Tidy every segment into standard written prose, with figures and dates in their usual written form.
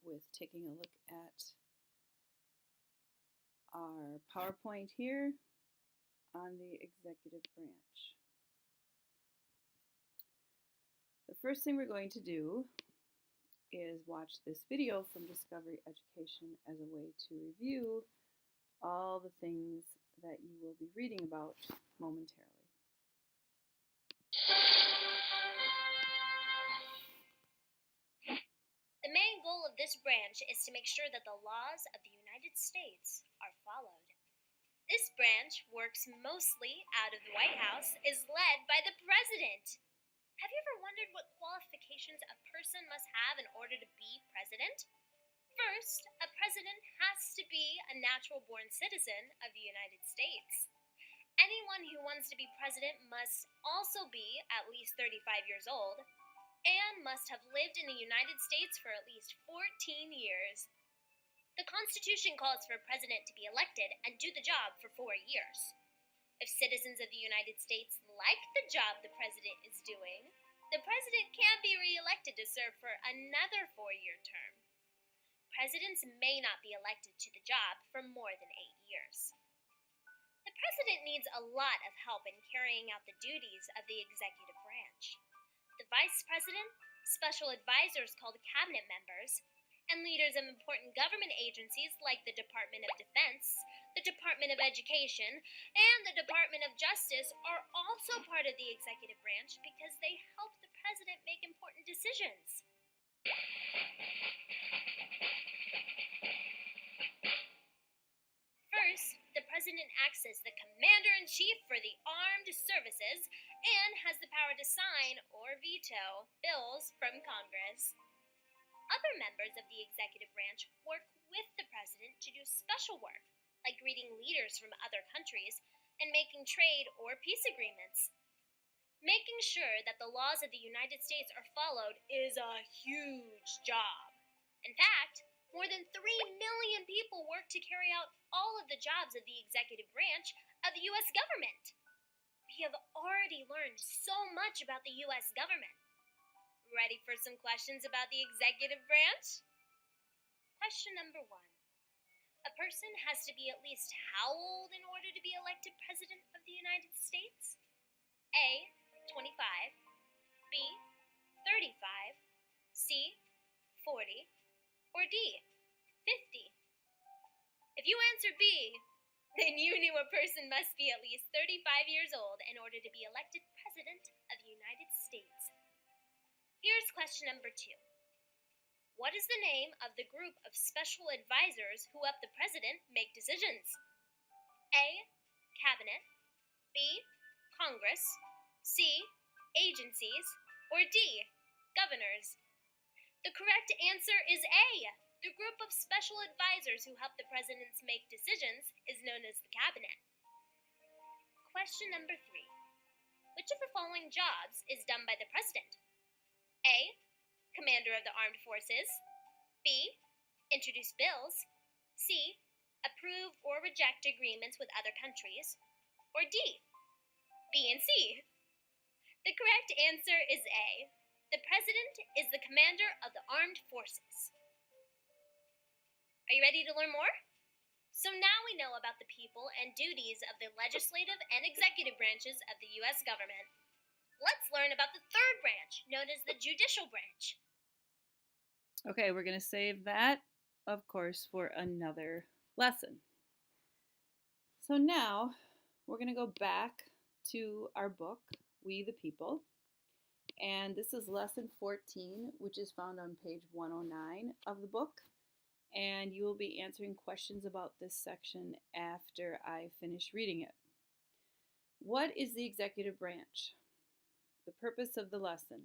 with taking a look at our PowerPoint here on the executive branch. The first thing we're going to do is watch this video from Discovery Education as a way to review all the things that you will be reading about momentarily. The main goal of this branch is to make sure that the laws of the United States are followed. This branch works mostly out of the White House, is led by the President. Have you ever wondered what qualifications a person must have in order to be president? First, a president has to be a natural-born citizen of the United States. Anyone who wants to be president must also be at least 35 years old and must have lived in the United States for at least 14 years. The Constitution calls for a president to be elected and do the job for 4 years. If citizens of the United States like the job the president is doing, the president can be re-elected to serve for another 4-year term. Presidents may not be elected to the job for more than 8 years. The president needs a lot of help in carrying out the duties of the executive branch. The vice president, special advisors called cabinet members, and leaders of important government agencies like the Department of Defense, the Department of Education, and the Department of Justice are also part of the executive branch because they help the president make important decisions. First, the president acts as the commander-in-chief for the armed services and has the power to sign or veto bills from Congress. Other members of the executive branch work with the president to do special work, like greeting leaders from other countries and making trade or peace agreements. Making sure that the laws of the United States are followed is a huge job. In fact, more than 3 million people work to carry out all of the jobs of the executive branch of the U.S. government. We have already learned so much about the U.S. government. Ready for some questions about the executive branch? Question number 1. A person has to be at least how old in order to be elected President of the United States? A. 25, B. 35, C. 40, or D. 50? If you answered B, then you knew a person must be at least 35 years old in order to be elected President of the United States. Here's question number 2. What is the name of the group of special advisors who help the president make decisions? A. Cabinet, B. Congress, C. Agencies, or D. Governors? The correct answer is A. The group of special advisors who help the presidents make decisions is known as the cabinet. Question number 3. Which of the following jobs is done by the president? A. Commander of the Armed Forces, B. Introduce bills, C. Approve or reject agreements with other countries, or D. B and C? The correct answer is A. The president is the commander of the armed forces. Are you ready to learn more? So now we know about the people and duties of the legislative and executive branches of the U.S. government. Let's learn about the third branch, known as the judicial branch. Okay, we're going to save that, of course, for another lesson. So now we're going to go back to our book, We the People, and this is lesson 14, which is found on page 109 of the book, and you will be answering questions about this section after I finish reading it. What is the executive branch? The purpose of the lesson.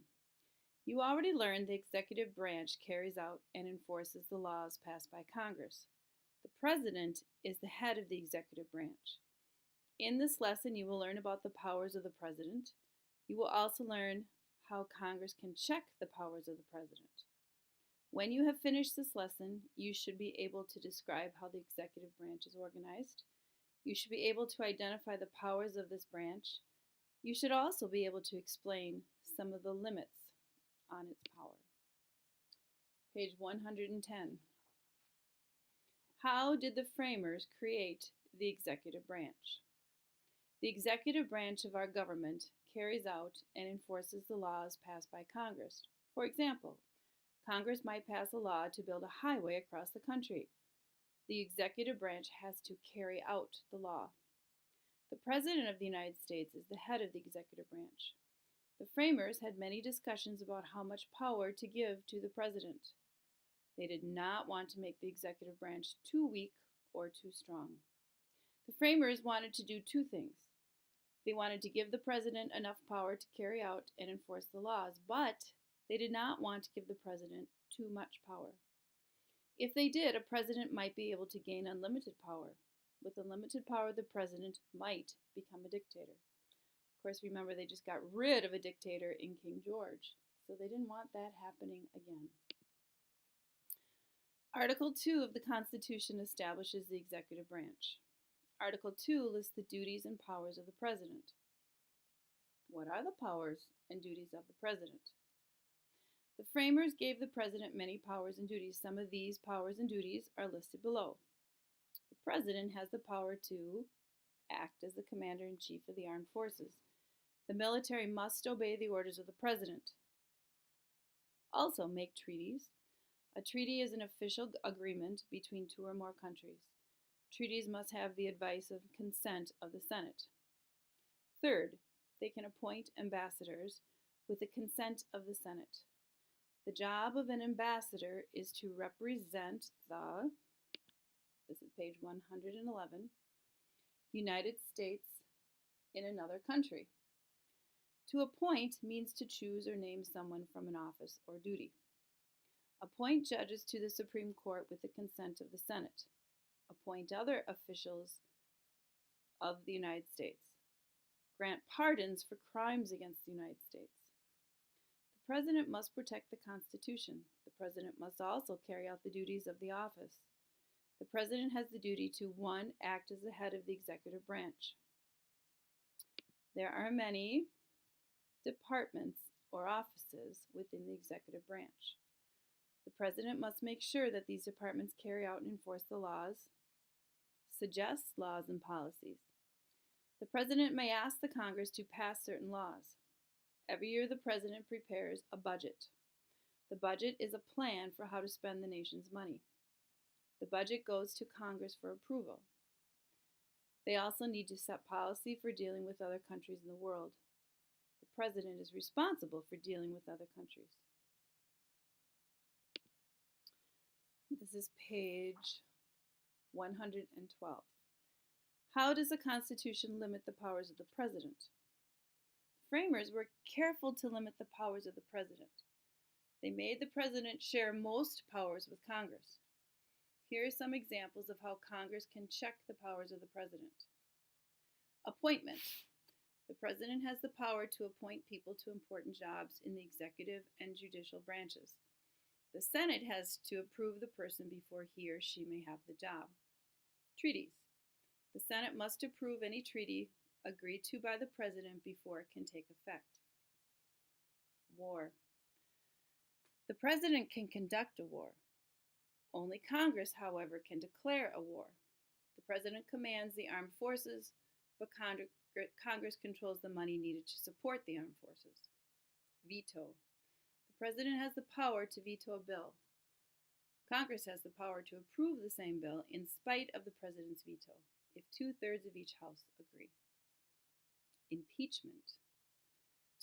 You already learned the executive branch carries out and enforces the laws passed by Congress. The president is the head of the executive branch. In this lesson, you will learn about the powers of the president. You will also learn how Congress can check the powers of the president. When you have finished this lesson, you should be able to describe how the executive branch is organized. You should be able to identify the powers of this branch. You should also be able to explain some of the limits on its power. page 110. How did the framers create the executive branch? The executive branch of our government carries out and enforces the laws passed by Congress. For example, Congress might pass a law to build a highway across the country. The executive branch has to carry out the law. The President of the United States is the head of the executive branch. The framers had many discussions about how much power to give to the President. They did not want to make the executive branch too weak or too strong. The framers wanted to do two things. They wanted to give the President enough power to carry out and enforce the laws, but they did not want to give the President too much power. If they did, a president might be able to gain unlimited power. With unlimited power, the president might become a dictator. Of course, remember, they just got rid of a dictator in King George, so they didn't want that happening again. Article 2 of the Constitution establishes the executive branch. Article 2 lists the duties and powers of the president. What are the powers and duties of the president? The framers gave the president many powers and duties. Some of these powers and duties are listed below. The president has the power to act as the commander-in-chief of the armed forces. The military must obey the orders of the president. Also, make treaties. A treaty is an official agreement between two or more countries. Treaties must have the advice of consent of the Senate. Third, they can appoint ambassadors with the consent of the Senate. The job of an ambassador is to represent this is page 111, United States in another country. To appoint means to choose or name someone from an office or duty. Appoint judges to the Supreme Court with the consent of the Senate. Appoint other officials of the United States. Grant pardons for crimes against the United States. The President must protect the Constitution. The President must also carry out the duties of the office. The President has the duty to 1. Act as the head of the executive branch. There are many departments or offices within the executive branch. The President must make sure that these departments carry out and enforce the laws, suggest laws and policies. The President may ask the Congress to pass certain laws. Every year, the President prepares a budget. The budget is a plan for how to spend the nation's money. The budget goes to Congress for approval. They also need to set policy for dealing with other countries in the world. The President is responsible for dealing with other countries. This is page 112. How does the Constitution limit the powers of the President? The framers were careful to limit the powers of the President. They made the President share most powers with Congress. Here are some examples of how Congress can check the powers of the President. Appointment. The President has the power to appoint people to important jobs in the executive and judicial branches. The Senate has to approve the person before he or she may have the job. Treaties. The Senate must approve any treaty agreed to by the President before it can take effect. War. The President can conduct a war. Only Congress, however, can declare a war. The President commands the armed forces, but Congress controls the money needed to support the armed forces. Veto. The President has the power to veto a bill. Congress has the power to approve the same bill in spite of the President's veto, if 2/3 of each House agree. Impeachment.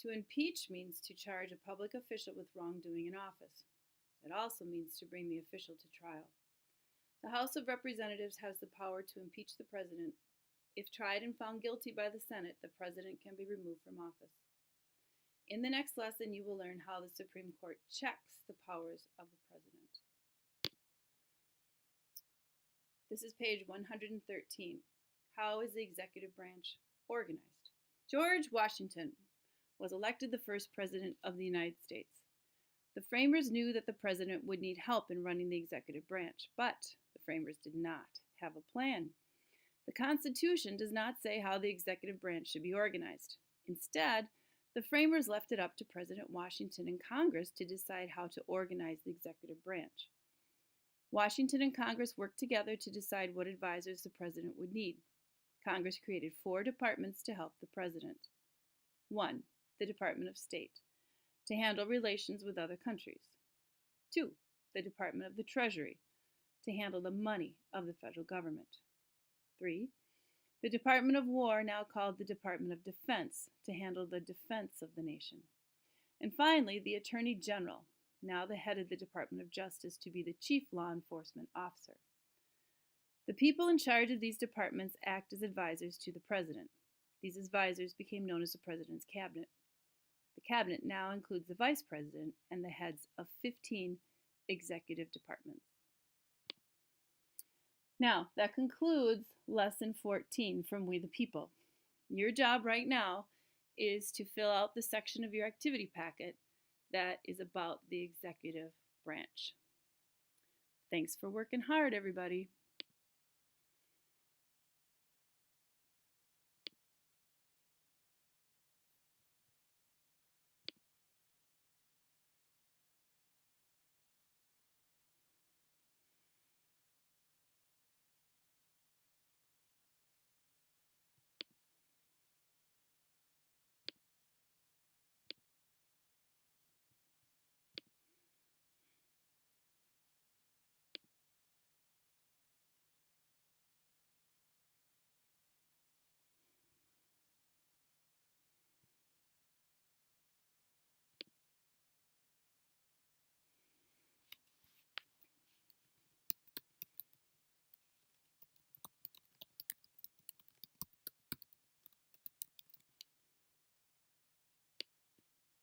To impeach means to charge a public official with wrongdoing in office. It also means to bring the official to trial. The House of Representatives has the power to impeach the President. If tried and found guilty by the Senate, the President can be removed from office. In the next lesson, you will learn how the Supreme Court checks the powers of the President. This is page 113. How is the executive branch organized? George Washington was elected the first President of the United States. The framers knew that the President would need help in running the executive branch, but the framers did not have a plan. The Constitution does not say how the executive branch should be organized. Instead, The framers left it up to President Washington and Congress to decide how to organize the executive branch. Washington and Congress worked together to decide what advisors the president would need. Congress created 4 departments to help the president. 1. The Department of State, to handle relations with other countries. 2. The Department of the Treasury, to handle the money of the federal government. 3. The Department of War, now called the Department of Defense, to handle the defense of the nation. And finally, the Attorney General, now the head of the Department of Justice, to be the chief law enforcement officer. The people in charge of these departments act as advisors to the president. These advisors became known as the president's cabinet. The cabinet now includes the vice president and the heads of 15 executive departments. Now, that concludes Lesson 14 from We the People. Your job right now is to fill out the section of your activity packet that is about the executive branch. Thanks for working hard, everybody.